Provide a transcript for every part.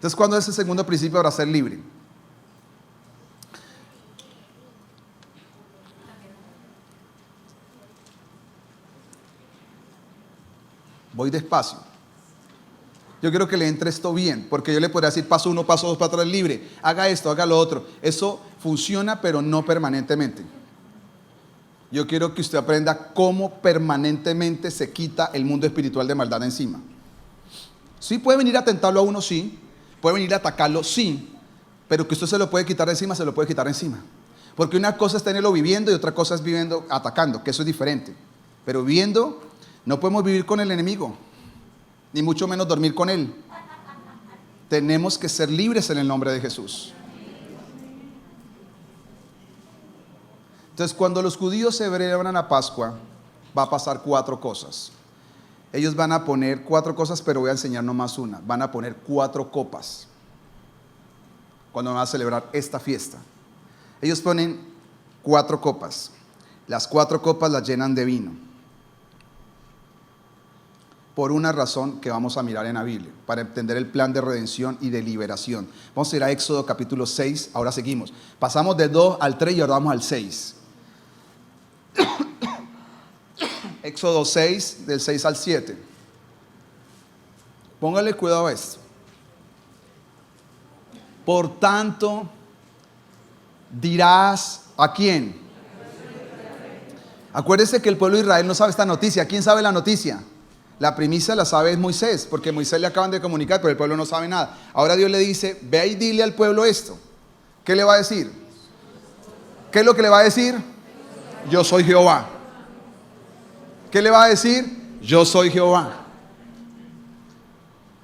Entonces, ¿cuándo es el segundo principio para ser libre? Voy despacio. Yo quiero que le entre esto bien, porque yo le podría decir paso 1, paso 2 para atrás libre. Haga esto, haga lo otro. Eso funciona, pero no permanentemente. Yo quiero que usted aprenda cómo permanentemente se quita el mundo espiritual de maldad encima. Sí, puede venir a tentarlo a uno, sí. Puede venir a atacarlo, sí. Pero que usted se lo puede quitar encima, se lo puede quitar encima. Porque una cosa es tenerlo viviendo y otra cosa es viviendo atacando, que eso es diferente. Pero viviendo, no podemos vivir con el enemigo, ni mucho menos dormir con él. Tenemos que ser libres en el nombre de Jesús. Entonces, cuando los judíos celebran la Pascua, va a pasar 4 cosas. Ellos van a poner 4 cosas, pero voy a enseñar nomás una. Van a poner 4 copas cuando van a celebrar esta fiesta. Ellos ponen 4 copas. Las 4 copas las llenan de vino. Por una razón que vamos a mirar en la Biblia, para entender el plan de redención y de liberación. Vamos a ir a Éxodo capítulo 6, ahora seguimos. Pasamos del 2 al 3 y ahora vamos al 6. Éxodo 6, del 6 al 7. Póngale cuidado a esto. Por tanto, dirás, ¿a quién? Acuérdese que el pueblo de Israel no sabe esta noticia. ¿Quién sabe la noticia? La primicia la sabe es Moisés, porque Moisés le acaban de comunicar, pero el pueblo no sabe nada. Ahora Dios le dice, ve y dile al pueblo esto. ¿Qué le va a decir? ¿Qué es lo que le va a decir? Yo soy Jehová. ¿Qué le va a decir? Yo soy Jehová.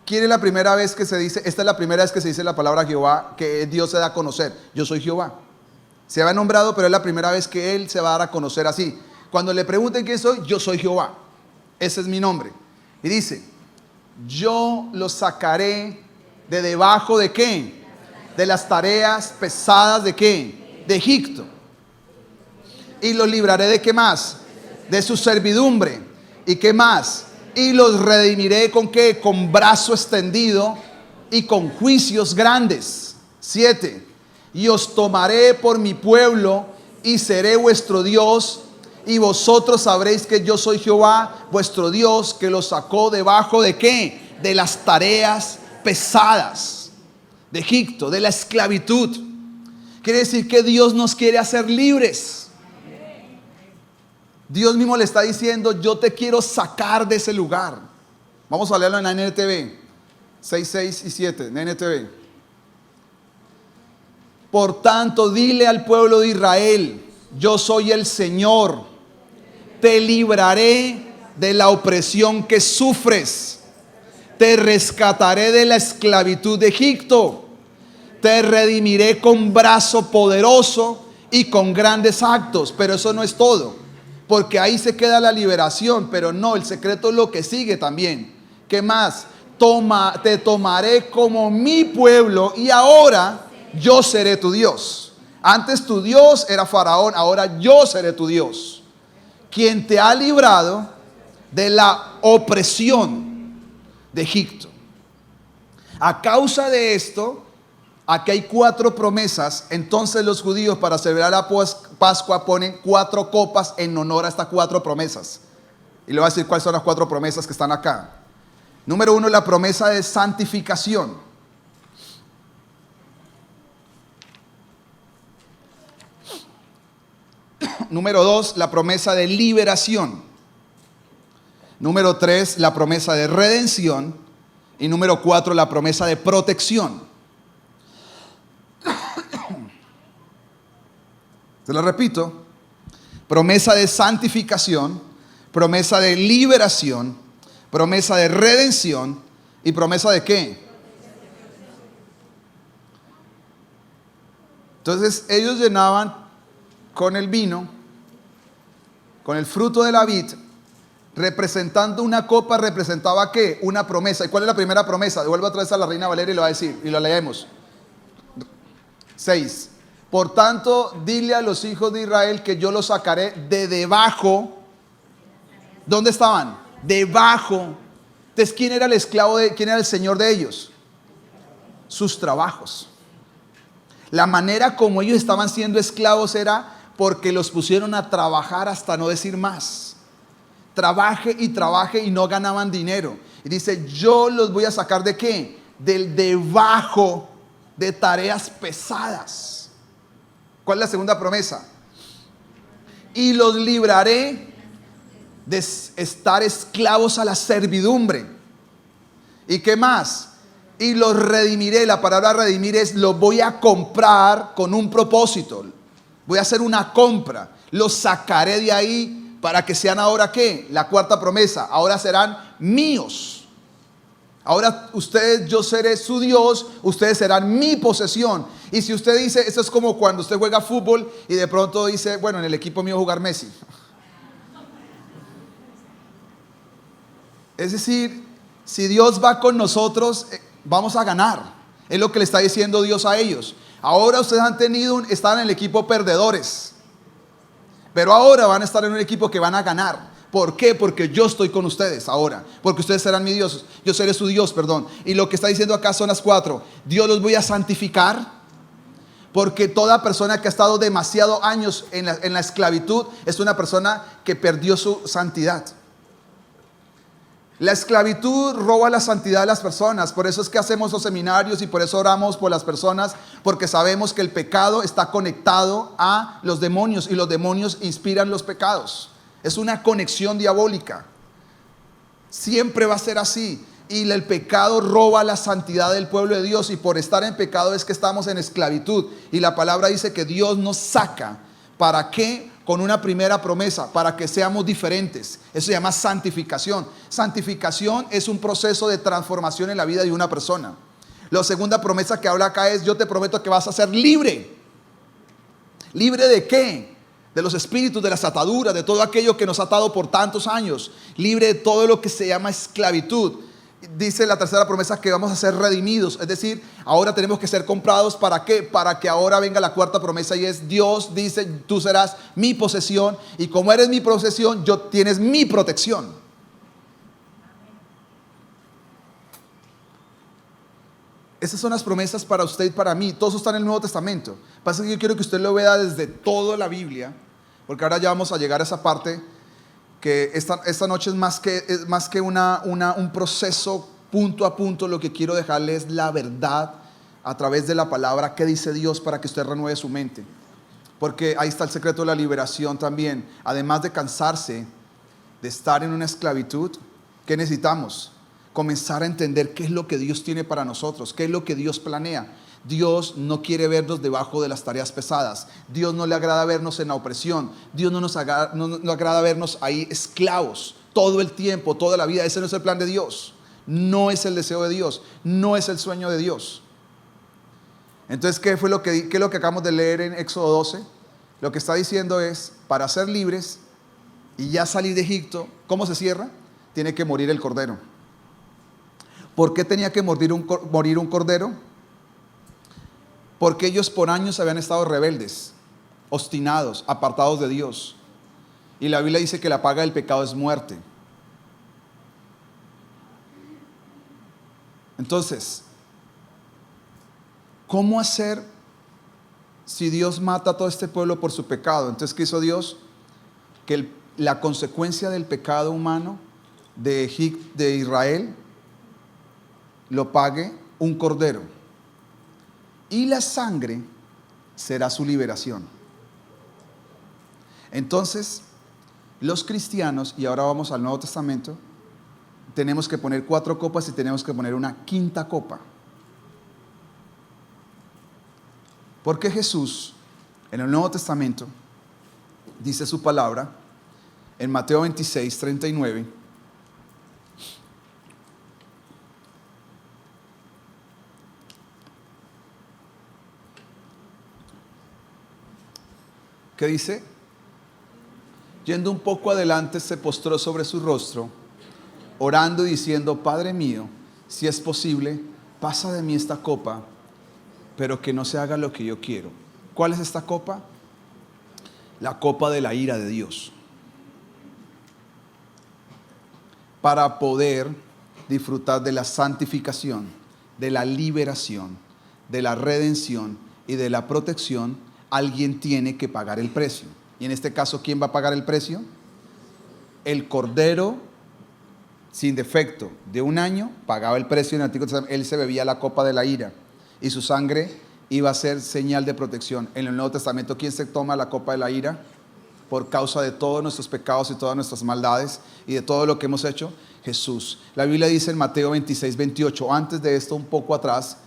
¿Quién es la primera vez que se dice? Esta es la primera vez que se dice la palabra Jehová, que Dios se da a conocer. Yo soy Jehová. Se había nombrado, pero es la primera vez que Él se va a dar a conocer así. Cuando le pregunten quién soy, yo soy Jehová. Ese es mi nombre. Y dice, yo los sacaré de debajo de ¿qué? De las tareas pesadas de ¿qué? De Egipto. Y los libraré de ¿qué más? De su servidumbre. ¿Y qué más? Y los redimiré ¿con qué? Con brazo extendido y con juicios grandes. 7. Y os tomaré por mi pueblo y seré vuestro Dios. Y vosotros sabréis que yo soy Jehová, vuestro Dios, que los sacó debajo de ¿qué? De las tareas pesadas de Egipto, de la esclavitud. Quiere decir que Dios nos quiere hacer libres. Dios mismo le está diciendo, yo te quiero sacar de ese lugar. Vamos a leerlo en la NTV 6, 6 y 7, NTV. Por tanto, dile al pueblo de Israel, yo soy el Señor. Te libraré de la opresión que sufres. Te rescataré de la esclavitud de Egipto. Te redimiré con brazo poderoso y con grandes actos. Pero eso no es todo, porque ahí se queda la liberación. Pero no, el secreto es lo que sigue también. ¿Qué más? Te tomaré como mi pueblo y ahora yo seré tu Dios. Antes tu Dios era Faraón, ahora yo seré tu Dios, quien te ha librado de la opresión de Egipto. A causa de esto, aquí hay 4 promesas. Entonces los judíos, para celebrar la Pascua, ponen 4 copas en honor a estas 4 promesas. Y le voy a decir cuáles son las 4 promesas que están acá. Número 1, la promesa de santificación. Número 2, la promesa de liberación. Número 3, la promesa de redención. Y número 4, la promesa de protección. Se lo repito. Promesa de santificación, promesa de liberación, promesa de redención y promesa de ¿qué? Entonces ellos llenaban con el vino, con el fruto de la vid, representando una copa, representaba ¿qué? Una promesa. ¿Y cuál es la primera promesa? Devuelvo otra vez a la Reina Valeria y lo va a decir, y lo leemos. 6. Por tanto, dile a los hijos de Israel que yo los sacaré de debajo. ¿Dónde estaban? Debajo. Entonces, ¿quién era el esclavo quién era el señor de ellos? sus trabajos. La manera como ellos estaban siendo esclavos era porque los pusieron a trabajar hasta no decir más. Trabaje y no ganaban dinero. Y dice, yo los voy a sacar ¿de qué? Del debajo de tareas pesadas. ¿Cuál es la segunda promesa? Y los libraré de estar esclavos a la servidumbre. ¿Y qué más? Y los redimiré. La palabra redimir es, los voy a comprar con un propósito. Voy a hacer una compra. Los sacaré de ahí para que sean ahora ¿qué? La cuarta promesa. Ahora serán míos. Ahora ustedes, yo seré su Dios, ustedes serán mi posesión. Y si usted dice, esto es como cuando usted juega fútbol y de pronto dice, bueno, en el equipo mío va a jugar Messi. Es decir, si Dios va con nosotros, vamos a ganar. Es lo que le está diciendo Dios a ellos. Ahora ustedes están en el equipo perdedores. Pero ahora van a estar en un equipo que van a ganar. ¿Por qué? Porque yo estoy con ustedes ahora. Porque ustedes serán mi Dios. Yo seré su Dios, perdón. Y lo que está diciendo acá son las 4. Dios los voy a santificar. Porque toda persona que ha estado demasiados años en la esclavitud es una persona que perdió su santidad. La esclavitud roba la santidad de las personas. Por eso es que hacemos los seminarios y por eso oramos por las personas, porque sabemos que el pecado está conectado a los demonios y los demonios inspiran los pecados. Es una conexión diabólica. Siempre va a ser así. Y el pecado roba la santidad del pueblo de Dios, y por estar en pecado es que estamos en esclavitud. Y la palabra dice que Dios nos saca. ¿Para qué? Con una primera promesa, para que seamos diferentes. Eso se llama santificación. Santificación es un proceso de transformación en la vida de una persona. La segunda promesa que habla acá es, yo te prometo que vas a ser libre. ¿Libre de qué? De los espíritus, de las ataduras, de todo aquello que nos ha atado por tantos años. Libre de todo lo que se llama esclavitud. Dice la tercera promesa que vamos a ser redimidos. Es decir, ahora tenemos que ser comprados. ¿Para qué? Para que ahora venga la cuarta promesa, y es, Dios dice, tú serás mi posesión, y como eres mi posesión, tienes mi protección. Esas son las promesas para usted y para mí. Todo eso está en el Nuevo Testamento. Pasa que yo quiero que usted lo vea desde toda la Biblia, porque ahora ya vamos a llegar a esa parte que esta noche es más que un proceso punto a punto. Lo que quiero dejarle es la verdad a través de la palabra. ¿Qué dice Dios para que usted renueve su mente? Porque ahí está el secreto de la liberación también. Además de cansarse de estar en una esclavitud, ¿qué necesitamos? Comenzar a entender qué es lo que Dios tiene para nosotros, qué es lo que Dios planea. Dios no quiere vernos debajo de las tareas pesadas. Dios no le agrada vernos en la opresión. Dios no nos agrada vernos ahí esclavos todo el tiempo, toda la vida. Ese no es el plan de Dios. No es el deseo de Dios. No es el sueño de Dios. Entonces, ¿qué es lo que acabamos de leer en Éxodo 12? Lo que está diciendo es, para ser libres y ya salir de Egipto, ¿cómo se cierra? Tiene que morir el cordero. ¿Por qué tenía que morir un cordero? Porque ellos por años habían estado rebeldes, obstinados, apartados de Dios. Y la Biblia dice que la paga del pecado es muerte. Entonces, ¿cómo hacer si Dios mata a todo este pueblo por su pecado? Entonces, ¿qué hizo Dios? Que la consecuencia del pecado humano de Israel lo pague un cordero. Y la sangre será su liberación. Entonces, los cristianos, y ahora vamos al Nuevo Testamento, tenemos que poner 4 copas y tenemos que poner una quinta copa. Porque Jesús, en el Nuevo Testamento, dice su palabra, en Mateo 26, 39, ¿qué dice? Yendo un poco adelante, se postró sobre su rostro, orando y diciendo, Padre mío, si es posible, pasa de mí esta copa, pero que no se haga lo que yo quiero. ¿Cuál es esta copa? La copa de la ira de Dios. Para poder disfrutar de la santificación, de la liberación, de la redención y de la protección, alguien tiene que pagar el precio. Y en este caso, ¿quién va a pagar el precio? El Cordero sin defecto de 1 año pagaba el precio en el Antiguo Testamento. Él se bebía la copa de la ira y su sangre iba a ser señal de protección. En el Nuevo Testamento, ¿quién se toma la copa de la ira? Por causa de todos nuestros pecados y todas nuestras maldades y de todo lo que hemos hecho, Jesús. La Biblia dice en Mateo 26, 28, antes de esto, un poco atrás,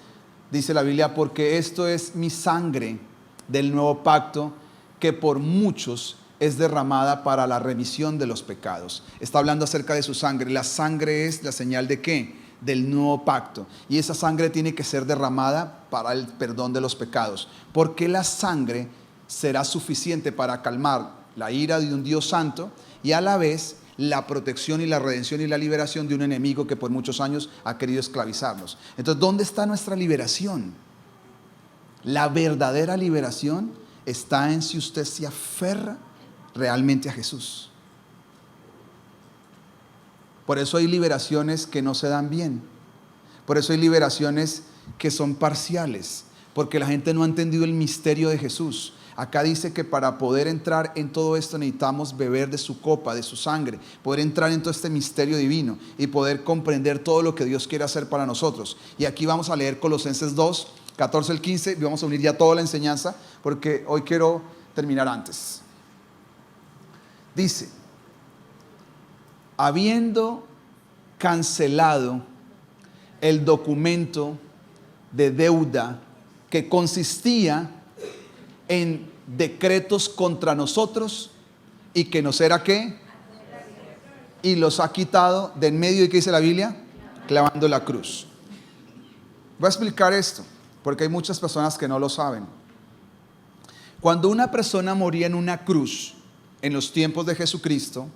dice la Biblia, porque esto es mi sangre del nuevo pacto, que por muchos es derramada para la remisión de los pecados. Está hablando acerca de su sangre. La sangre es la señal de ¿qué? Del nuevo pacto. Y esa sangre tiene que ser derramada para el perdón de los pecados. Porque la sangre será suficiente para calmar la ira de un Dios santo y a la vez la protección y la redención y la liberación de un enemigo que por muchos años ha querido esclavizarnos. Entonces, ¿dónde está nuestra liberación? La verdadera liberación está en si usted se aferra realmente a Jesús. Por eso hay liberaciones que no se dan bien. Por eso hay liberaciones que son parciales, porque la gente no ha entendido el misterio de Jesús. Acá dice que para poder entrar en todo esto necesitamos beber de su copa, de su sangre, poder entrar en todo este misterio divino y poder comprender todo lo que Dios quiere hacer para nosotros. Y aquí vamos a leer Colosenses 2, 14 al 15, y vamos a unir ya toda la enseñanza porque hoy quiero terminar antes. Dice, habiendo cancelado el documento de deuda que consistía en decretos contra nosotros y que nos era ¿qué? Y los ha quitado de en medio. ¿Y qué dice la Biblia? Clavando la cruz. Voy a explicar esto porque hay muchas personas que no lo saben. Cuando una persona moría en una cruz en los tiempos de Jesucristo,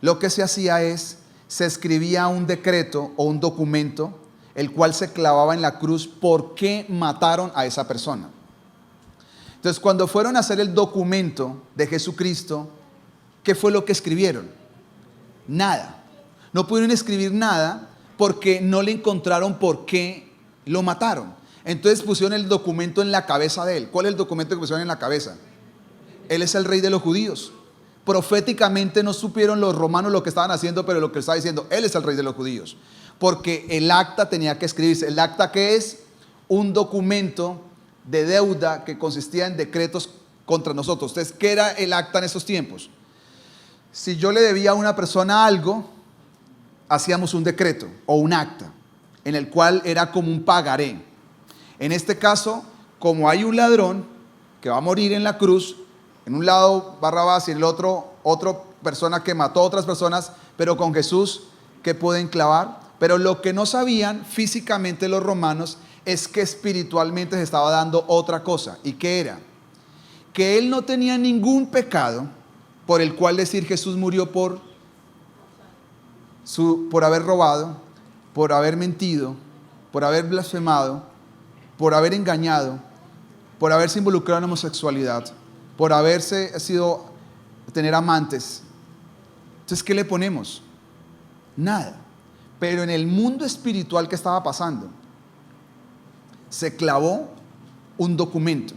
lo que se hacía es, se escribía un decreto o un documento, el cual se clavaba en la cruz por qué mataron a esa persona. Entonces, cuando fueron a hacer el documento de Jesucristo, ¿qué fue lo que escribieron? Nada. No pudieron escribir nada porque no le encontraron por qué lo mataron. Entonces pusieron el documento en la cabeza de él. ¿Cuál es el documento que pusieron en la cabeza? Él es el rey de los judíos. Proféticamente no supieron los romanos lo que estaban haciendo, pero lo que estaba diciendo, él es el rey de los judíos. Porque el acta tenía que escribirse. ¿El acta qué es? Un documento de deuda que consistía en decretos contra nosotros. Entonces, ¿qué era el acta en esos tiempos? Si yo le debía a una persona algo, hacíamos un decreto o un acta, en el cual era como un pagaré. En este caso, como hay un ladrón que va a morir en la cruz, en un lado Barrabás y en el otro, otra persona que mató a otras personas, pero con Jesús que pueden clavar. Pero lo que no sabían físicamente los romanos es que espiritualmente se estaba dando otra cosa. ¿Y qué era? Que él no tenía ningún pecado por el cual decir Jesús murió por haber robado, por haber mentido, por haber blasfemado, por haber engañado, por haberse involucrado en homosexualidad, por tener amantes. Entonces, ¿qué le ponemos? Nada. Pero en el mundo espiritual que estaba pasando, se clavó un documento.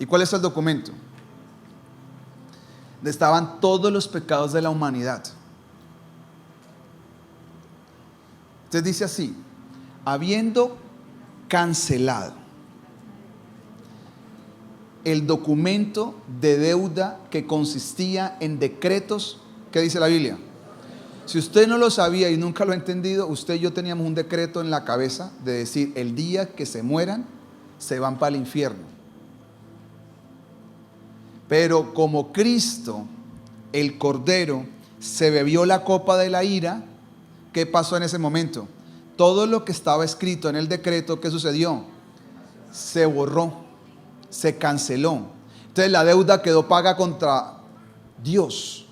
¿Y cuál es el documento? Donde estaban todos los pecados de la humanidad. Entonces dice así, habiendo cancelado el documento de deuda que consistía en decretos, ¿qué dice la Biblia? Si usted no lo sabía y nunca lo ha entendido, usted y yo teníamos un decreto en la cabeza de decir, el día que se mueran, se van para el infierno. Pero como Cristo, el Cordero, se bebió la copa de la ira, ¿qué pasó en ese momento? Todo lo que estaba escrito en el decreto, ¿qué sucedió? Se borró, se canceló. Entonces la deuda quedó paga contra Dios.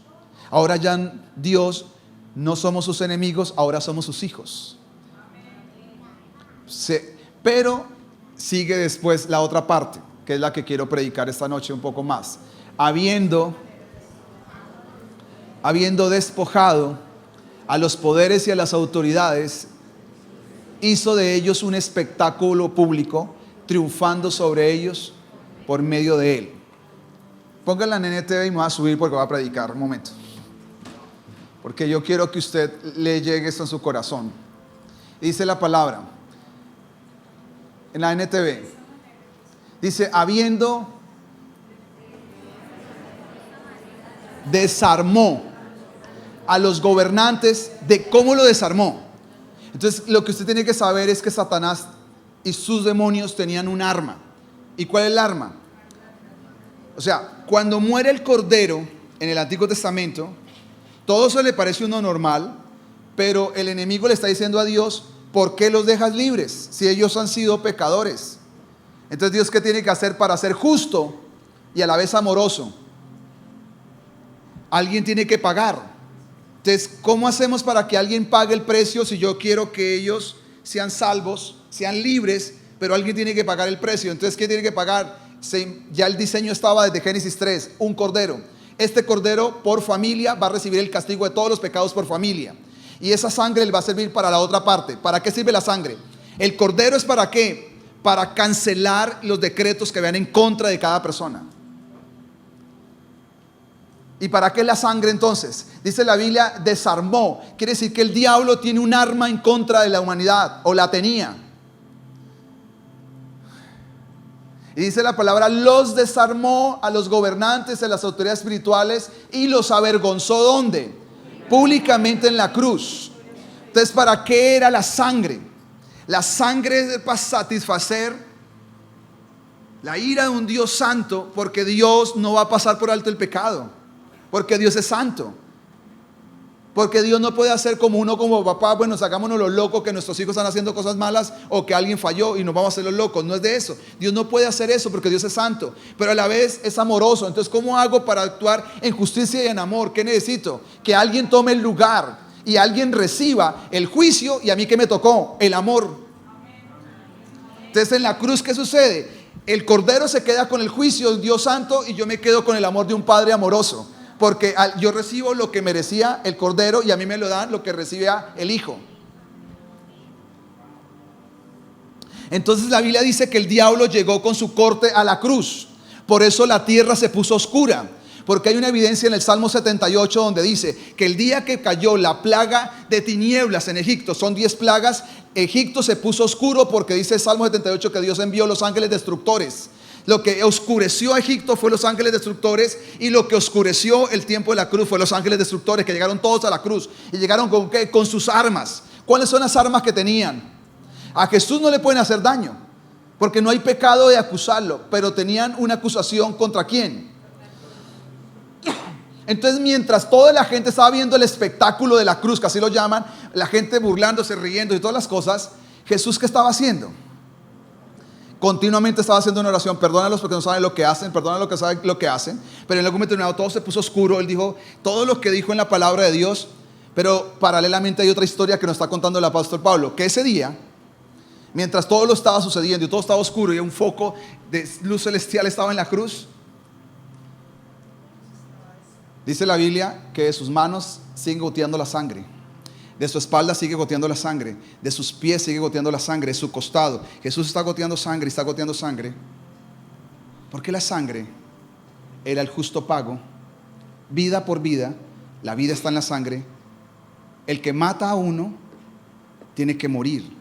Ahora ya Dios, no somos sus enemigos, ahora somos sus hijos. Pero sigue después la otra parte, que es la que quiero predicar esta noche un poco más. Habiendo despojado a los poderes y a las autoridades hizo de ellos un espectáculo público, triunfando sobre ellos por medio de él. Pónganla en NTV y me voy a subir porque voy a predicar un momento. Porque yo quiero que usted le llegue esto en su corazón. Dice la palabra en la NTV. Dice, habiendo desarmó a los gobernantes. ¿De cómo lo desarmó? Entonces lo que usted tiene que saber es que Satanás y sus demonios tenían un arma. ¿Y cuál es el arma? O sea, cuando muere el cordero en el Antiguo Testamento, todo eso le parece uno normal, pero el enemigo le está diciendo a Dios, ¿por qué los dejas libres si ellos han sido pecadores? Entonces Dios, ¿qué tiene que hacer para ser justo y a la vez amoroso? Alguien tiene que pagar. Entonces, ¿cómo hacemos para que alguien pague el precio si yo quiero que ellos sean salvos, sean libres, pero alguien tiene que pagar el precio? Entonces, ¿qué tiene que pagar? Ya el diseño estaba desde Génesis 3, un cordero. Este cordero por familia va a recibir el castigo de todos los pecados por familia. Y esa sangre le va a servir para la otra parte. ¿Para qué sirve la sangre? El cordero es para qué? Para cancelar los decretos que vean en contra de cada persona. ¿Y para qué la sangre entonces? Dice la Biblia, desarmó. Quiere decir que el diablo tiene un arma en contra de la humanidad, o la tenía. Y dice la palabra, los desarmó a los gobernantes, a las autoridades espirituales, y los avergonzó. ¿Dónde? Públicamente en la cruz. Entonces, ¿para qué era la sangre? La sangre es para satisfacer la ira de un Dios santo, porque Dios no va a pasar por alto el pecado, porque Dios es santo. Porque Dios no puede hacer como uno como papá, bueno, sacámonos los locos que nuestros hijos están haciendo cosas malas o que alguien falló y nos vamos a hacer los locos. No es de eso. Dios no puede hacer eso porque Dios es santo, pero a la vez es amoroso. Entonces, ¿cómo hago para actuar en justicia y en amor? ¿Qué necesito? Que alguien tome el lugar y alguien reciba el juicio, y a mí ¿qué me tocó? El amor. Entonces, en la cruz, ¿qué sucede? El cordero se queda con el juicio de Dios santo y yo me quedo con el amor de un padre amoroso. Porque yo recibo lo que merecía el cordero y a mí me lo dan lo que recibía el hijo. Entonces la Biblia dice que el diablo llegó con su corte a la cruz. Por eso la tierra se puso oscura. Porque hay una evidencia en el Salmo 78 donde dice que el día que cayó la plaga de tinieblas en Egipto, son 10 plagas, Egipto se puso oscuro porque dice el Salmo 78 que Dios envió los ángeles destructores. Lo que oscureció a Egipto fue los ángeles destructores, y lo que oscureció el tiempo de la cruz fue los ángeles destructores, que llegaron todos a la cruz. ¿Y llegaron con qué? Con sus armas. ¿Cuáles son las armas que tenían? A Jesús no le pueden hacer daño, porque no hay pecado de acusarlo, pero tenían una acusación ¿contra quién? Entonces, mientras toda la gente estaba viendo el espectáculo de la cruz, que así lo llaman, la gente burlándose, riendo y todas las cosas, Jesús, ¿qué estaba haciendo? Continuamente estaba haciendo una oración: perdónalos porque no saben lo que hacen, perdónalos lo que saben lo que hacen. Pero en algún momento determinado todo se puso oscuro. Él dijo todo lo que dijo en la palabra de Dios. Pero paralelamente hay otra historia que nos está contando el apóstol Pablo, que ese día, mientras todo lo estaba sucediendo y todo estaba oscuro y un foco de luz celestial estaba en la cruz, dice la Biblia que de sus manos sigue goteando la sangre, de su espalda sigue goteando la sangre, de sus pies sigue goteando la sangre, de su costado. Jesús está goteando sangre y está goteando sangre, porque la sangre era el justo pago, vida por vida. La vida está en la sangre. El que mata a uno tiene que morir.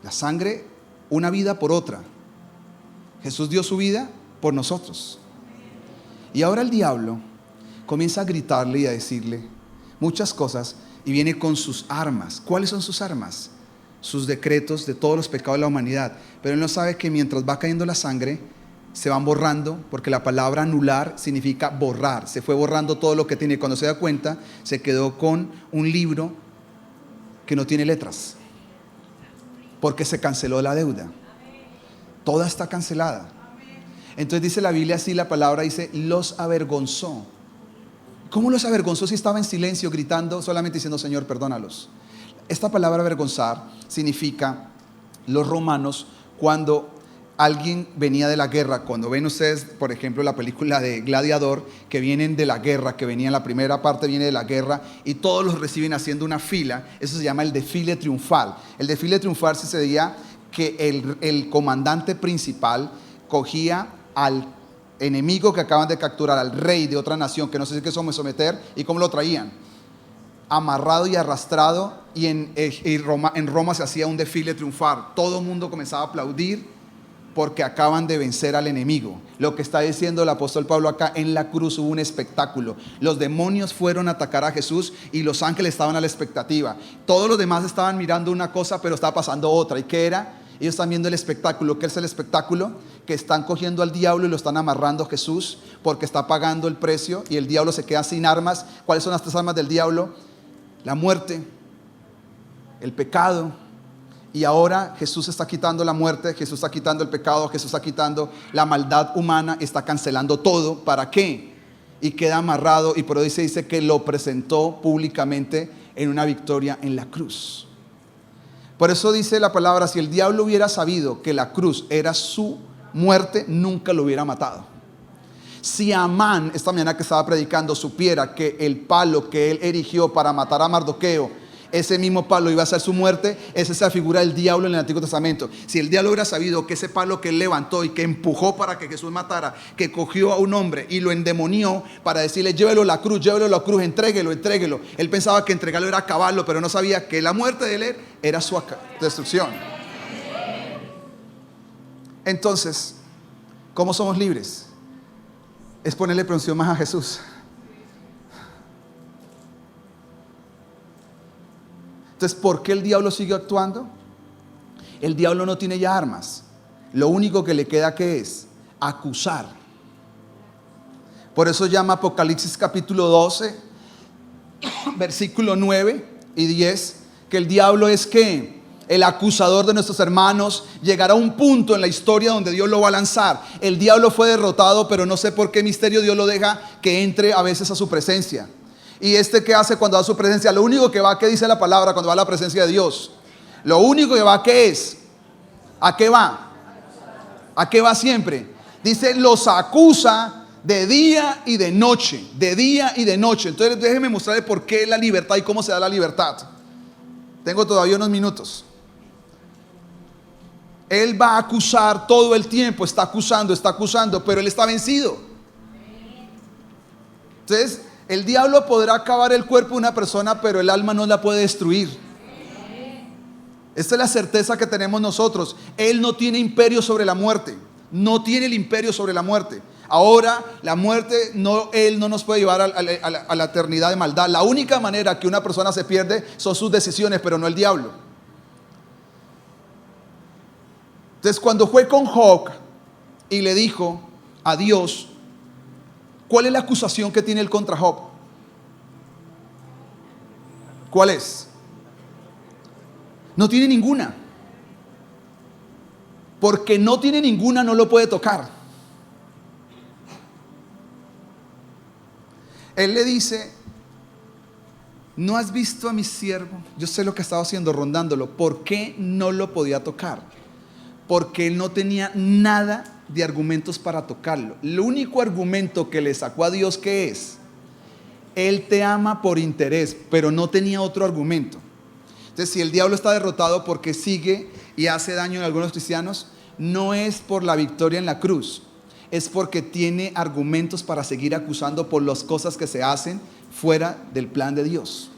La sangre, una vida por otra. Jesús dio su vida por nosotros. Y ahora el diablo comienza a gritarle y a decirle muchas cosas, y viene con sus armas. ¿Cuáles son sus armas? Sus decretos de todos los pecados de la humanidad. Pero él no sabe que mientras va cayendo la sangre, se van borrando, porque la palabra anular significa borrar. Se fue borrando todo lo que tiene. Cuando se da cuenta, se quedó con un libro que no tiene letras, porque se canceló la deuda. Toda está cancelada. Entonces dice la Biblia así, la palabra dice, los avergonzó. ¿Cómo los avergonzó si estaba en silencio, gritando, solamente diciendo Señor, perdónalos? Esta palabra avergonzar significa, los romanos, cuando alguien venía de la guerra. Cuando ven ustedes, por ejemplo, la película de Gladiador, que vienen de la guerra, que venía en la primera parte, viene de la guerra, y todos los reciben haciendo una fila. Eso se llama el desfile triunfal. El desfile triunfal sucedía que el comandante principal cogía al enemigo que acaban de capturar, al rey de otra nación, que no sé si qué someter, y cómo lo traían, amarrado y arrastrado, y en Roma se hacía un desfile triunfal. Todo el mundo comenzaba a aplaudir porque acaban de vencer al enemigo. Lo que está diciendo el apóstol Pablo acá: en la cruz hubo un espectáculo. Los demonios fueron a atacar a Jesús y los ángeles estaban a la expectativa. Todos los demás estaban mirando una cosa, pero estaba pasando otra. ¿Y qué era? Ellos están viendo el espectáculo. ¿Qué es el espectáculo? Que están cogiendo al diablo y lo están amarrando a Jesús porque está pagando el precio, y el diablo se queda sin armas. ¿Cuáles son las tres armas del diablo? La muerte, el pecado. Y ahora Jesús está quitando la muerte, Jesús está quitando el pecado, Jesús está quitando la maldad humana, está cancelando todo. ¿Para qué? Y queda amarrado, y por eso dice que lo presentó públicamente en una victoria en la cruz. Por eso dice la palabra: si el diablo hubiera sabido que la cruz era su muerte, nunca lo hubiera matado. Si Amán, esta mañana que estaba predicando, supiera que el palo que él erigió para matar a Mardoqueo, ese mismo palo iba a ser su muerte, esa es la figura del diablo en el Antiguo Testamento. Si el diablo hubiera sabido que ese palo que él levantó y que empujó para que Jesús matara, que cogió a un hombre y lo endemonió para decirle: llévelo a la cruz, entréguelo. Él pensaba que entregarlo era acabarlo, pero no sabía que la muerte de él era su destrucción. Entonces, ¿cómo somos libres? Es ponerle presión más a Jesús. Entonces, ¿por qué el diablo sigue actuando? El diablo no tiene ya armas. Lo único que le queda, ¿qué es? Acusar. Por eso llama Apocalipsis capítulo 12, versículo 9 y 10, que el diablo es ¿qué? El acusador de nuestros hermanos. Llegará un punto en la historia donde Dios lo va a lanzar. El diablo fue derrotado, pero no sé por qué misterio Dios lo deja que entre a veces a su presencia. ¿Y qué hace cuando va a su presencia? Lo único que va, ¿qué dice la palabra cuando va a la presencia de Dios? Lo único que va, ¿qué es? ¿A qué va? ¿A qué va siempre? Dice: los acusa de día y de noche. De día y de noche. Entonces déjeme mostrarle por qué la libertad y cómo se da la libertad. Tengo todavía unos minutos. Él va a acusar todo el tiempo. Está acusando, pero él está vencido. Entonces, el diablo podrá acabar el cuerpo de una persona, pero el alma no la puede destruir. Esta es la certeza que tenemos nosotros. Él no tiene imperio sobre la muerte. No tiene el imperio sobre la muerte. Ahora, la muerte, él no nos puede llevar a la eternidad de maldad. La única manera que una persona se pierde son sus decisiones, pero no el diablo. Entonces, cuando fue con Job y le dijo a Dios: ¿cuál es la acusación que tiene él contra Job? ¿Cuál es? No tiene ninguna. Porque no tiene ninguna, no lo puede tocar. Él le dice: ¿no has visto a mi siervo? Yo sé lo que estaba haciendo, rondándolo. ¿Por qué no lo podía tocar? Porque él no tenía nada de argumentos para tocarlo. El único argumento que le sacó a Dios, ¿qué es? Él te ama por interés, pero no tenía otro argumento. Entonces, si el diablo está derrotado porque sigue y hace daño en algunos cristianos, no es por la victoria en la cruz, es porque tiene argumentos para seguir acusando por las cosas que se hacen fuera del plan de Dios.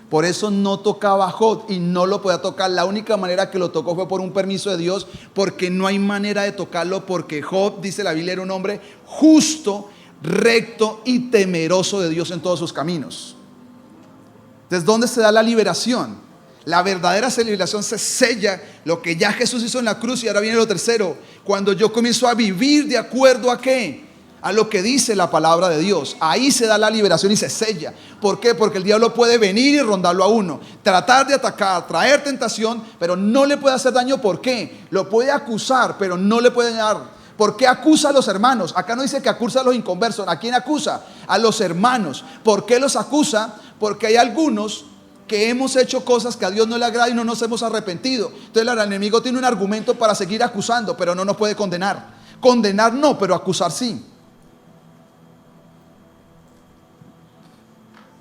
Por eso no tocaba a Job y no lo podía tocar. La única manera que lo tocó fue por un permiso de Dios, porque no hay manera de tocarlo, porque Job, dice la Biblia, era un hombre justo, recto y temeroso de Dios en todos sus caminos. Entonces, ¿dónde se da la liberación? La verdadera liberación se sella lo que ya Jesús hizo en la cruz. Y ahora viene lo tercero: cuando yo comienzo a vivir de acuerdo a ¿qué? A lo que dice la palabra de Dios. Ahí se da la liberación y se sella. ¿Por qué? Porque el diablo puede venir y rondarlo a uno, tratar de atacar, traer tentación, pero no le puede hacer daño. ¿Por qué? Lo puede acusar, pero no le puede dañar. ¿Por qué acusa a los hermanos? Acá no dice que acusa a los inconversos. ¿A quién acusa? A los hermanos. ¿Por qué los acusa? Porque hay algunos que hemos hecho cosas que a Dios no le agrada y no nos hemos arrepentido. Entonces el enemigo tiene un argumento para seguir acusando, pero no nos puede condenar. Condenar no, pero acusar sí.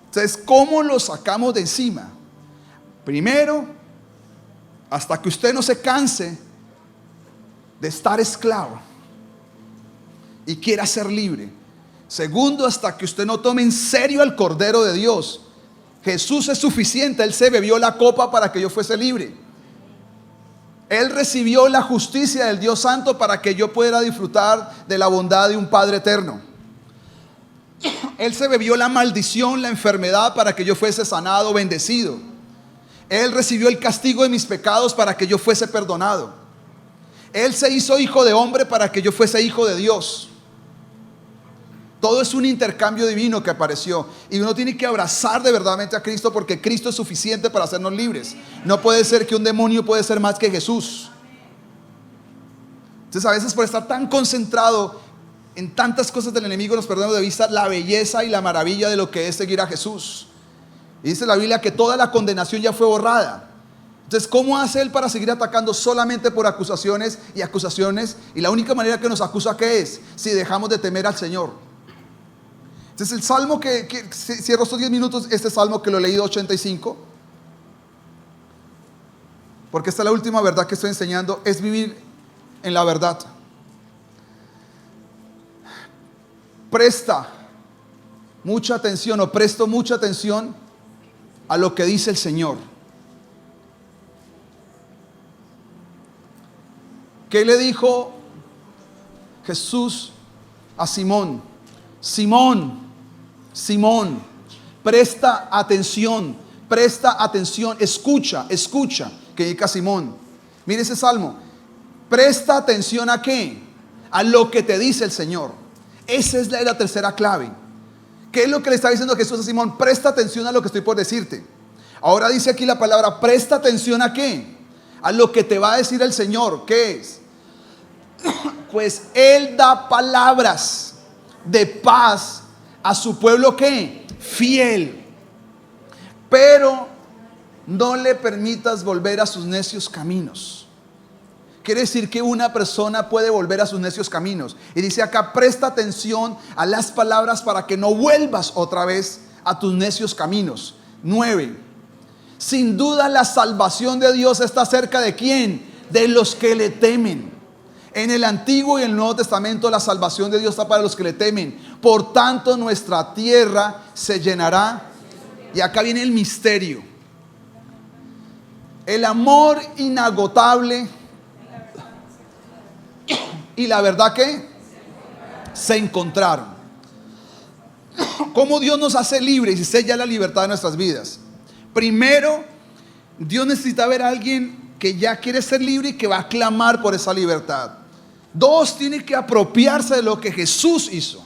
Entonces, ¿cómo lo sacamos de encima? Primero, hasta que usted no se canse de estar esclavo y quiera ser libre. Segundo, hasta que usted no tome en serio al Cordero de Dios. Jesús es suficiente, Él se bebió la copa para que yo fuese libre. Él recibió la justicia del Dios Santo para que yo pudiera disfrutar de la bondad de un Padre eterno. Él se bebió la maldición, la enfermedad para que yo fuese sanado, bendecido. Él recibió el castigo de mis pecados para que yo fuese perdonado. Él se hizo hijo de hombre para que yo fuese hijo de Dios. Todo es un intercambio divino que apareció. Y uno tiene que abrazar de verdadmente a Cristo, porque Cristo es suficiente para hacernos libres. No puede ser que un demonio puede ser más que Jesús. Entonces a veces por estar tan concentrado en tantas cosas del enemigo nos perdemos de vista la belleza y la maravilla de lo que es seguir a Jesús. Y dice la Biblia que toda la condenación ya fue borrada. Entonces, ¿cómo hace Él para seguir atacando solamente por acusaciones y acusaciones? Y la única manera que nos acusa, ¿qué es? Si dejamos de temer al Señor. Entonces el salmo que cierro estos 10 minutos, este salmo que lo he leído 85, porque esta es la última verdad que estoy enseñando, es vivir en la verdad. Presta mucha atención, o presto mucha atención a lo que dice el Señor. ¿Qué le dijo Jesús a Simón? Simón, Simón, presta atención, escucha, que diga Simón. Mire ese salmo. Presta atención ¿a qué? A lo que te dice el Señor. Esa es la tercera clave. ¿Qué es lo que le está diciendo Jesús a Simón? Presta atención a lo que estoy por decirte. Ahora dice aquí la palabra, presta atención ¿a qué? A lo que te va a decir el Señor. ¿Qué es? Pues Él da palabras de paz a su pueblo, ¿qué? Fiel. Pero no le permitas volver a sus necios caminos. Quiere decir que una persona puede volver a sus necios caminos. Y dice acá, presta atención a las palabras para que no vuelvas otra vez a tus necios caminos. 9. Sin duda la salvación de Dios está cerca de ¿quién? De los que le temen. En el Antiguo y el Nuevo Testamento la salvación de Dios está para los que le temen. Por tanto nuestra tierra se llenará. Y acá viene el misterio. El amor inagotable y la verdad que se encontraron. ¿Cómo Dios nos hace libres y sella la libertad de nuestras vidas? Primero, Dios necesita ver a alguien que ya quiere ser libre y que va a clamar por esa libertad. 2, tiene que apropiarse de lo que Jesús hizo.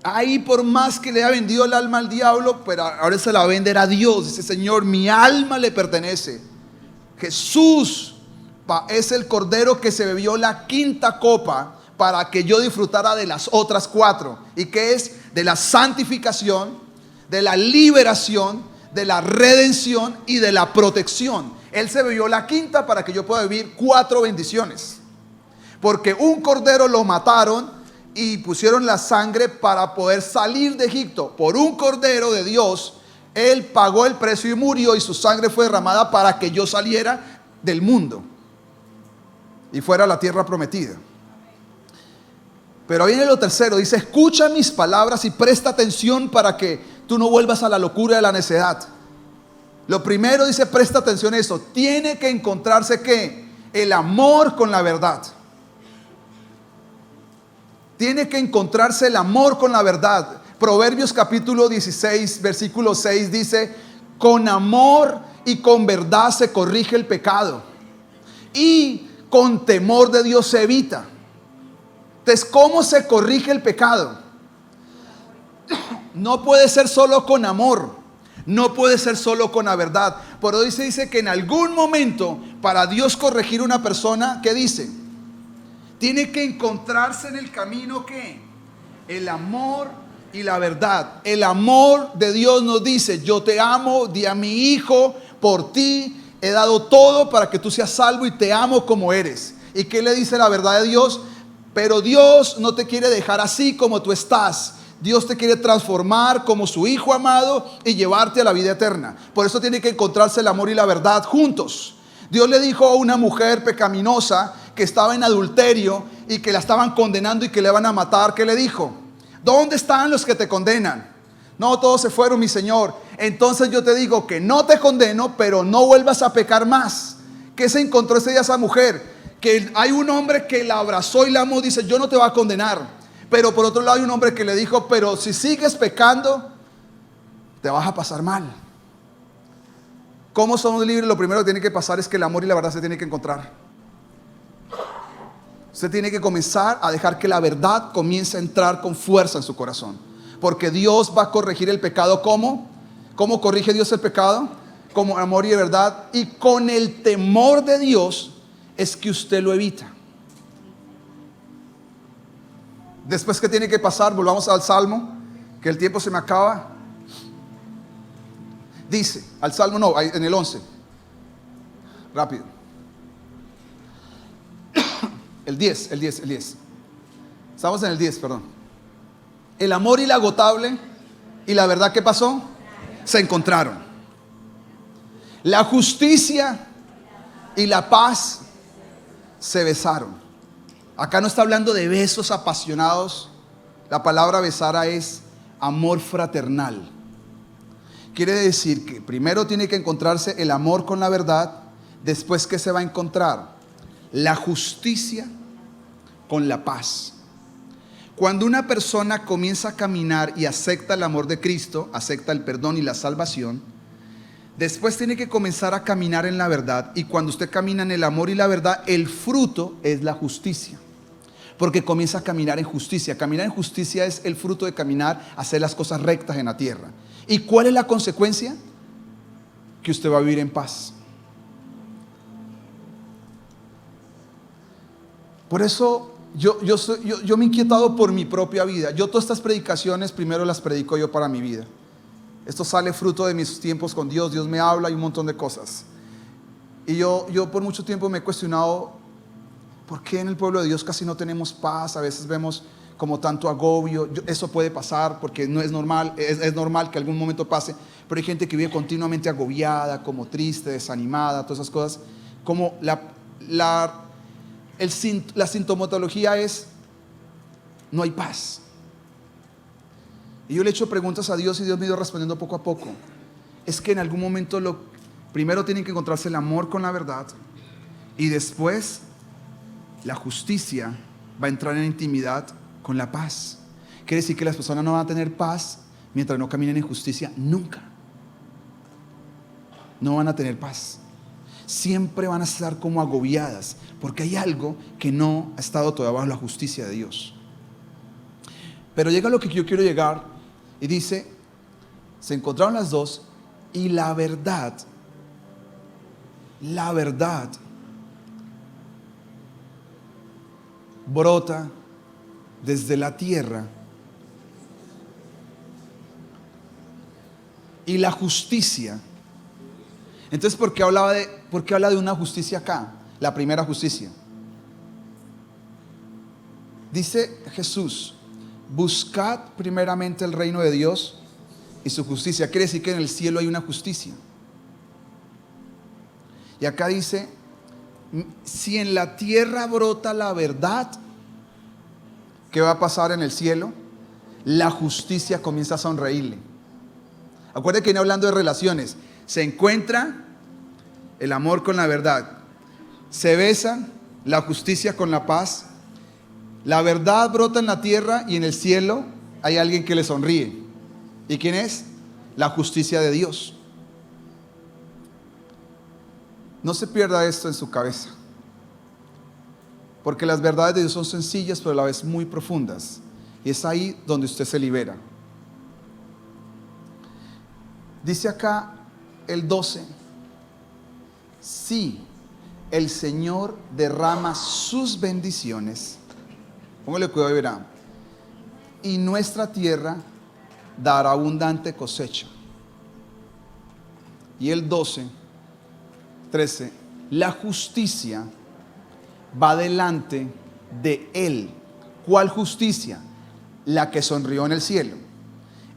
Ahí, por más que le haya vendido el alma al diablo, pero ahora se la va a vender a Dios. Dice, Señor, mi alma le pertenece. Jesús es el Cordero que se bebió la quinta copa para que yo disfrutara de las otras 4. ¿Y qué es? De la santificación, de la liberación, de la redención y de la protección. Él se bebió la quinta para que yo pueda vivir 4 bendiciones. Porque un cordero lo mataron y pusieron la sangre para poder salir de Egipto. Por un cordero de Dios, Él pagó el precio y murió, y su sangre fue derramada para que yo saliera del mundo y fuera a la tierra prometida. Pero viene lo tercero, dice, escucha mis palabras y presta atención para que tú no vuelvas a la locura de la necedad. Lo primero, dice, presta atención a eso. Tiene que encontrarse ¿qué? El amor con la verdad. Tiene que encontrarse el amor con la verdad. Proverbios capítulo 16, versículo 6 dice, con amor y con verdad se corrige el pecado, y con temor de Dios se evita. Entonces, ¿cómo se corrige el pecado? No puede ser solo con amor. No puede ser solo con la verdad. Por hoy se dice que en algún momento, para Dios corregir una persona, ¿qué dice? Tiene que encontrarse en el camino ¿qué? El amor y la verdad. El amor de Dios nos dice: yo te amo, di a mi hijo por ti, he dado todo para que tú seas salvo y te amo como eres. ¿Y qué le dice la verdad de Dios? Pero Dios no te quiere dejar así como tú estás. Dios te quiere transformar como su hijo amado y llevarte a la vida eterna. Por eso tiene que encontrarse el amor y la verdad juntos. Dios le dijo a una mujer pecaminosa que estaba en adulterio y que la estaban condenando y que le van a matar. ¿Qué le dijo? ¿Dónde están los que te condenan? No, todos se fueron, mi Señor. Entonces yo te digo que no te condeno, pero no vuelvas a pecar más. ¿Qué se encontró ese día esa mujer? Que hay un hombre que la abrazó y la amó. Dice: yo no te voy a condenar. Pero por otro lado hay un hombre que le dijo: pero si sigues pecando, te vas a pasar mal. ¿Cómo somos libres? Lo primero que tiene que pasar es que el amor y la verdad se tienen que encontrar. Usted tiene que comenzar a dejar que la verdad comience a entrar con fuerza en su corazón. Porque Dios va a corregir el pecado. ¿Cómo? ¿Cómo corrige Dios el pecado? Como amor y verdad. Y con el temor de Dios es que usted lo evita. Después, ¿qué tiene que pasar? Volvamos al Salmo, que el tiempo se me acaba. Dice, al Salmo no, en el 11. Rápido. El 10. Estamos en el 10, perdón. El amor inagotable y la verdad, ¿qué pasó? Se encontraron. La justicia y la paz se besaron. Acá no está hablando de besos apasionados. La palabra besara es amor fraternal. Quiere decir que primero tiene que encontrarse el amor con la verdad. Después, ¿qué se va a encontrar? La justicia con la paz. Cuando una persona comienza a caminar y acepta el amor de Cristo, acepta el perdón y la salvación, después tiene que comenzar a caminar en la verdad. Y cuando usted camina en el amor y la verdad, el fruto es la justicia. Porque comienza a caminar en justicia. Caminar en justicia es el fruto de caminar, hacer las cosas rectas en la tierra. ¿Y cuál es la consecuencia? Que usted va a vivir en paz. Por eso yo me he inquietado por mi propia vida. Yo todas estas predicaciones primero las predico yo para mi vida. Esto sale fruto de mis tiempos con Dios. Dios me habla y un montón de cosas. Y yo por mucho tiempo me he cuestionado: ¿por qué en el pueblo de Dios casi no tenemos paz? A veces vemos como tanto agobio. Eso puede pasar porque no es normal. Es normal que algún momento pase. Pero hay gente que vive continuamente agobiada, como triste, desanimada, todas esas cosas. Como la sintomatología es: no hay paz. Y yo le he hecho preguntas a Dios y Dios me ha ido respondiendo poco a poco. Es que en algún momento primero tienen que encontrarse el amor con la verdad. Y después la justicia va a entrar en intimidad con la paz. Quiere decir que las personas no van a tener paz mientras no caminen en justicia. Nunca. No van a tener paz. Siempre van a estar como agobiadas, porque hay algo que no ha estado todavía bajo la justicia de Dios. Pero llega lo que yo quiero llegar y dice: se encontraron las dos y la verdad brota desde la tierra, y la justicia. Entonces, ¿por qué habla de una justicia acá? La primera justicia. Dice Jesús: buscad primeramente el reino de Dios y su justicia. Quiere decir que en el cielo hay una justicia. Y acá dice: si en la tierra brota la verdad, ¿qué va a pasar en el cielo? La justicia comienza a sonreírle. Acuérdense que viene hablando de relaciones. Se encuentra el amor con la verdad. Se besan, la justicia con la paz. La verdad brota en la tierra y en el cielo hay alguien que le sonríe. ¿Y quién es? La justicia de Dios. No se pierda esto en su cabeza. Porque las verdades de Dios son sencillas, pero a la vez muy profundas. Y es ahí donde usted se libera. Dice acá el 12: si el Señor derrama sus bendiciones, póngale cuidado y verá, y nuestra tierra dará abundante cosecha. Y el 12, 13, la justicia va delante de él. ¿Cuál justicia? La que sonrió en el cielo.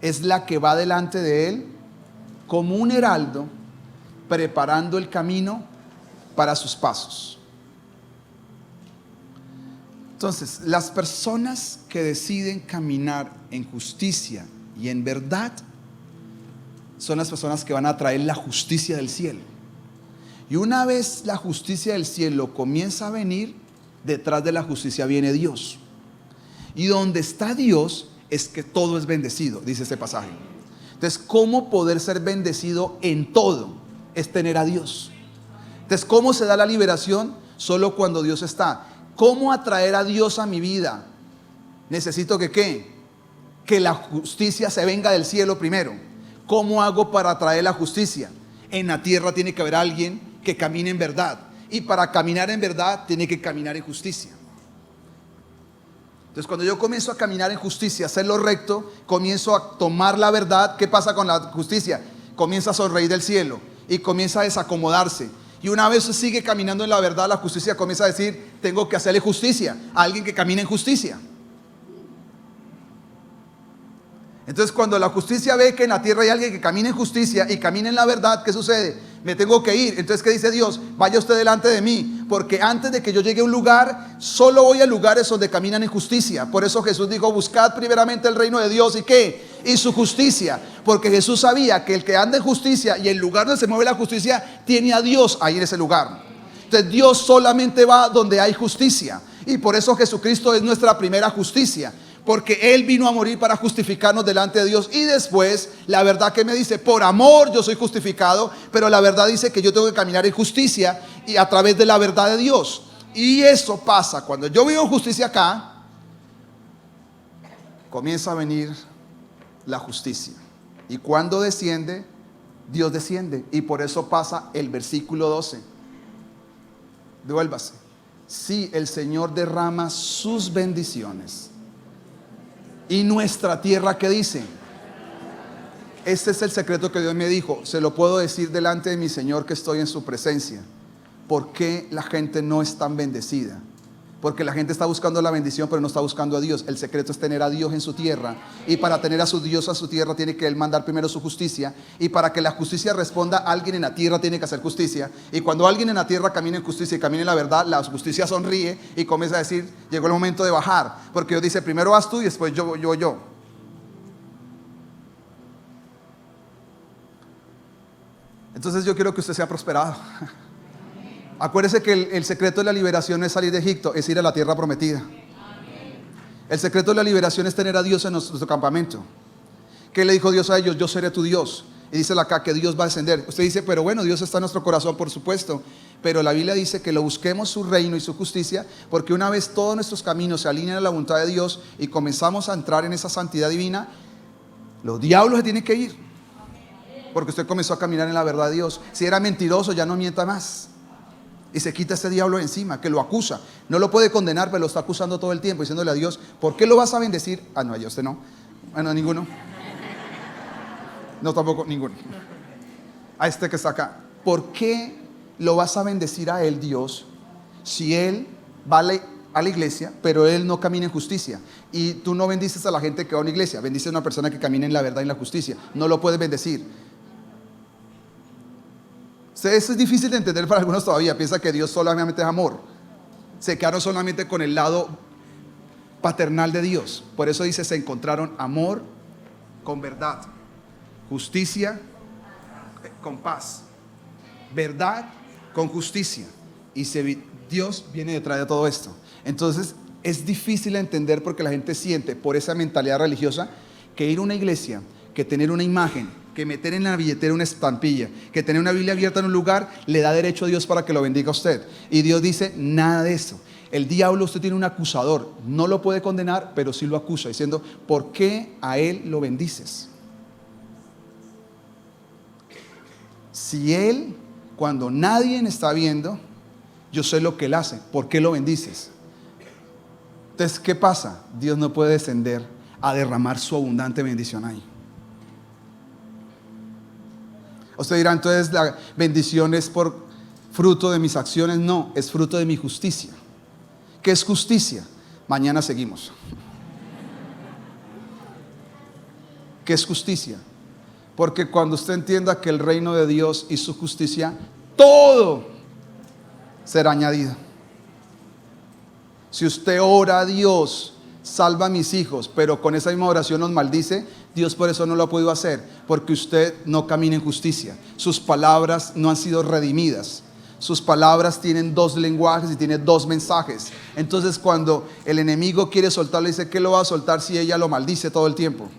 Es la que va delante de él como un heraldo, preparando el camino para sus pasos. Entonces, las personas que deciden caminar en justicia y en verdad son las personas que van a traer la justicia del cielo. Y una vez la justicia del cielo comienza a venir, detrás de la justicia viene Dios. Y donde está Dios es que todo es bendecido, dice este pasaje. Entonces, ¿cómo poder ser bendecido en todo? Es tener a Dios. Entonces, ¿cómo se da la liberación? Solo cuando Dios está. ¿Cómo atraer a Dios a mi vida? Necesito que ¿qué? Que la justicia se venga del cielo primero. ¿Cómo hago para atraer la justicia? En la tierra tiene que haber alguien que camine en verdad. Y para caminar en verdad tiene que caminar en justicia. Entonces, cuando yo comienzo a caminar en justicia, hacer lo recto, comienzo a tomar la verdad. ¿Qué pasa con la justicia? Comienza a sonreír del cielo y comienza a desacomodarse. Y una vez se sigue caminando en la verdad, la justicia comienza a decir: tengo que hacerle justicia a alguien que camine en justicia. Entonces, cuando la justicia ve que en la tierra hay alguien que camina en justicia y camina en la verdad, ¿qué sucede? Me tengo que ir. Entonces, ¿qué dice Dios? Vaya usted delante de mí, porque antes de que yo llegue a un lugar, solo voy a lugares donde caminan en justicia. Por eso Jesús dijo: buscad primeramente el reino de Dios. ¿Y qué? Y su justicia. Porque Jesús sabía que el que anda en justicia y el lugar donde se mueve la justicia tiene a Dios ahí en ese lugar. Entonces, Dios solamente va donde hay justicia. Y por eso Jesucristo es nuestra primera justicia, porque Él vino a morir para justificarnos delante de Dios. Y después, la verdad que me dice: por amor yo soy justificado, pero la verdad dice que yo tengo que caminar en justicia y a través de la verdad de Dios. Y eso pasa cuando yo vivo en justicia acá, comienza a venir la justicia. Y cuando desciende, Dios desciende. Y por eso pasa el versículo 12. Devuélvase. Sí, el Señor derrama sus bendiciones. Y nuestra tierra, ¿qué dice? Este es el secreto que Dios me dijo. Se lo puedo decir delante de mi Señor, que estoy en su presencia. ¿Por qué la gente no es tan bendecida? Porque la gente está buscando la bendición, pero no está buscando a Dios. El secreto es tener a Dios en su tierra. Y para tener a su Dios en su tierra, tiene que Él mandar primero su justicia. Y para que la justicia responda, alguien en la tierra tiene que hacer justicia. Y cuando alguien en la tierra camina en justicia y camina en la verdad, la justicia sonríe y comienza a decir: llegó el momento de bajar. Porque Dios dice: primero vas tú y después yo. Entonces yo quiero que usted sea prosperado. Acuérdese que el secreto de la liberación no es salir de Egipto, es ir a la tierra prometida. El secreto de la liberación es tener a Dios en nuestro campamento. ¿Qué le dijo Dios a ellos? Yo seré tu Dios. Y dice acá que Dios va a descender. Usted dice: pero bueno, Dios está en nuestro corazón, por supuesto. Pero la Biblia dice que lo busquemos, su reino y su justicia, porque una vez todos nuestros caminos se alinean a la voluntad de Dios y comenzamos a entrar en esa santidad divina, los diablos se tienen que ir. Porque usted comenzó a caminar en la verdad de Dios. Si era mentiroso, ya no mienta más. Y se quita ese diablo encima, que lo acusa. No lo puede condenar, pero lo está acusando todo el tiempo, diciéndole a Dios: ¿por qué lo vas a bendecir? Ah, no, a usted no. Bueno, ninguno. No, tampoco, ninguno. A este que está acá. ¿Por qué lo vas a bendecir a él, Dios, si él va a la iglesia, pero él no camina en justicia? Y tú no bendices a la gente que va a una iglesia, bendices a una persona que camina en la verdad y en la justicia. No lo puedes bendecir. Eso es difícil de entender para algunos todavía. Piensa que Dios solamente es amor. Se quedaron solamente con el lado paternal de Dios. Por eso dice: se encontraron amor con verdad, justicia con paz, verdad con justicia. Y Dios viene detrás de todo esto. Entonces es difícil de entender, porque la gente siente, por esa mentalidad religiosa, que ir a una iglesia, que tener una imagen, que meter en la billetera una estampilla, que tener una Biblia abierta en un lugar, le da derecho a Dios para que lo bendiga a usted. Y Dios dice: nada de eso. El diablo, usted tiene un acusador, no lo puede condenar, pero sí lo acusa, diciendo: ¿por qué a él lo bendices? Si él, cuando nadie está viendo, yo sé lo que él hace, ¿por qué lo bendices? Entonces, ¿qué pasa? Dios no puede descender a derramar su abundante bendición ahí. Usted dirá, entonces la bendición es por fruto de mis acciones. No, es fruto de mi justicia. ¿Qué es justicia? Mañana seguimos. ¿Qué es justicia? Porque cuando usted entienda que el reino de Dios y su justicia, todo será añadido. Si usted ora a Dios, salva a mis hijos, pero con esa misma oración los maldice, Dios por eso no lo ha podido hacer, porque usted no camina en justicia. Sus palabras no han sido redimidas. Sus palabras tienen dos lenguajes y tienen dos mensajes. Entonces cuando el enemigo quiere soltarle, dice que lo va a soltar si ella lo maldice todo el tiempo.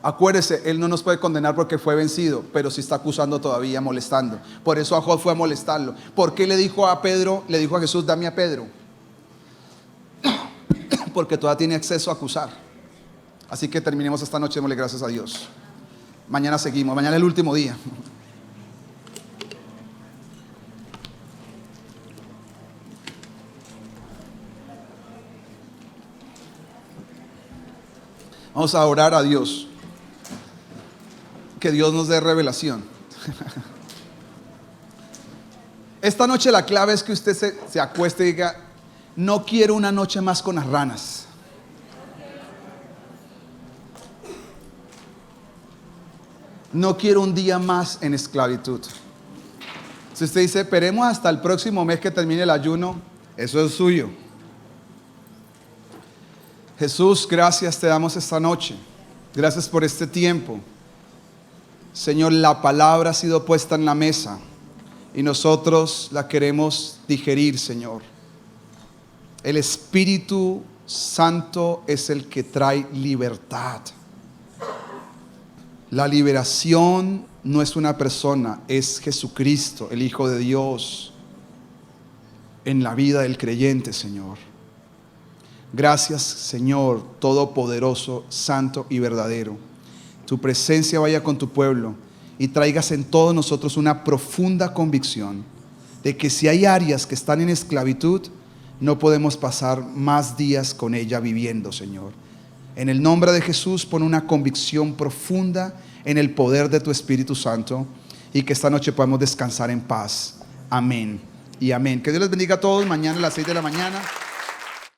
Acuérdese, él no nos puede condenar porque fue vencido, pero sí está acusando todavía, molestando. Por eso a Job fue a molestarlo. ¿Por qué le dijo a Pedro, le dijo a Jesús, dame a Pedro? Porque todavía tiene acceso a acusar. Así que terminemos esta noche, démosle gracias a Dios. Mañana seguimos, mañana es el último día. Vamos a orar a Dios. Que Dios nos dé revelación. Esta noche la clave es que usted se acueste y diga, no quiero una noche más con las ranas. No quiero un día más en esclavitud. Si usted dice, esperemos hasta el próximo mes que termine el ayuno, eso es suyo. Jesús, gracias te damos esta noche. Gracias por este tiempo. Señor, la palabra ha sido puesta en la mesa y nosotros la queremos digerir, Señor. El Espíritu Santo es el que trae libertad. La liberación no es una persona, es Jesucristo, el Hijo de Dios, en la vida del creyente, Señor. Gracias, Señor, todopoderoso, santo y verdadero. Tu presencia vaya con tu pueblo y traigas en todos nosotros una profunda convicción de que si hay áreas que están en esclavitud, no podemos pasar más días con ella viviendo, Señor. En el nombre de Jesús, pon una convicción profunda en el poder de tu Espíritu Santo y que esta noche podamos descansar en paz. Amén y amén. Que Dios les bendiga a todos. Mañana a las 6 de la mañana.